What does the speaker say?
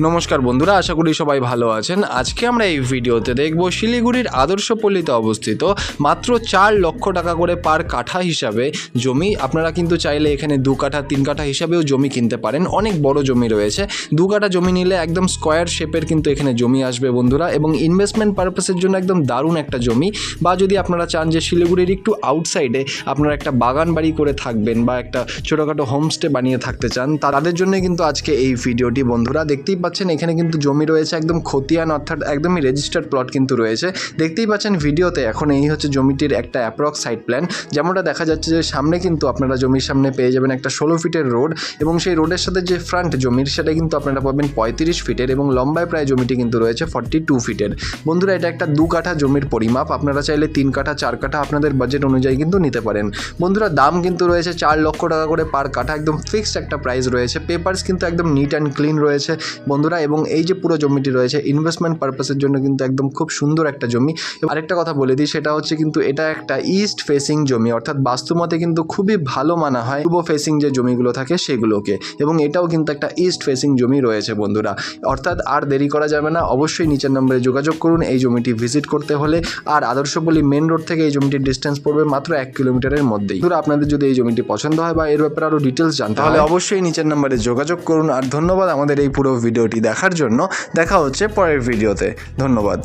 নমস্কার বন্ধুরা, আশা করি সবাই ভালো আছেন। আজকে আমরা এই ভিডিওতে দেখব শিলিগুড়ির আদর্শপল্লীতে অবস্থিত মাত্র 4 লক্ষ টাকা করে পার কাঠা হিসাবে জমি। আপনারা কিন্তু চাইলে এখানে 2 কাঠা 3 কাঠা হিসাবেও জমি কিনতে পারেন। অনেক বড় জমি রয়েছে। 2 কাঠা জমি নিলে একদম স্কোয়ার শেপের কিন্তু এখানে জমি আসবে বন্ধুরা, এবং ইনভেস্টমেন্ট পারপাসের জন্য একদম দারুণ একটা জমি। বা যদি আপনারা চান যে শিলিগুড়ির একটু আউটসাইডে আপনারা একটা বাগান বাড়ি করে থাকবেন বা একটা ছোটোখাটো হোমস্টে বানিয়ে থাকতে চান, তাদের জন্য কিন্তু আজকে এই ভিডিওটি বন্ধুরা। দেখতেই পাচ্ছেন এখানে কিন্তু জমি রয়েছে একদম খতিয়ান, অর্থাৎ একদমই রেজিস্টার্ড প্লট কিন্তু রয়েছে। দেখতেই পাচ্ছেন ভিডিওতে। এখন এই হচ্ছে জমিটির একটা অ্যাপ্রক্স সাইড প্ল্যান। যেমনটা দেখা যাচ্ছে যে সামনে কিন্তু আপনারা জমির সামনে পেয়ে যাবেন একটা 16 ফিটের রোড, এবং সেই রোডের সাথে যে ফ্রন্ট জমির সেটা কিন্তু আপনারা পাবেন 35 ফিটের, এবং লম্বায় প্রায় জমিটি কিন্তু রয়েছে 42 ফিটের। বন্ধুরা, এটা একটা 2 কাঠা জমির পরিমাপ। আপনারা চাইলে 3 কাঠা 4 কাঠা আপনাদের বাজেট অনুযায়ী কিন্তু নিতে পারেন। বন্ধুরা, দাম কিন্তু রয়েছে 4 লক্ষ টাকা করে পার কাঠা। একদম ফিক্সড একটা প্রাইস রয়েছে। পেপারস কিন্তু একদম নিট অ্যান্ড ক্লিন রয়েছে বন্ধুরা, এবং এই যে পুরো জমিটি রয়েছে ইনভেস্টমেন্ট পারপাসের জন্য কিন্তু একদম খুব সুন্দর একটা জমি। আরেকটা কথা বলে দিই, সেটা হচ্ছে কিন্তু এটা একটা ইস্ট ফেসিং জমি, অর্থাৎ বাস্তুমতে কিন্তু খুবই ভালো মানা হয় পূর্ব ফেসিং যে জমিগুলো থাকে সেগুলোকে, এবং এটাও কিন্তু একটা ইস্ট ফেসিং জমি রয়েছে বন্ধুরা। অর্থাৎ আর দেরি করা যাবে না, অবশ্যই নিচের নম্বরে যোগাযোগ করুন এই জমিটি ভিজিট করতে হলে। আর আদর্শপল্লী মেন রোড থেকে এই জমিটির ডিস্টেন্স পড়বে মাত্র 1 কিলোমিটারের মধ্যেই। বন্ধুরা, আপনাদের যদি এই জমিটি পছন্দ হয় বা এর ব্যাপারে আরও ডিটেলস জানতে হয়, তাহলে অবশ্যই নিচের নম্বরে যোগাযোগ করুন। আর ধন্যবাদ আমাদের এই পুরো ভিডিওটি দেখার জন্য। দেখা হচ্ছে পরের ভিডিওতে। ধন্যবাদ।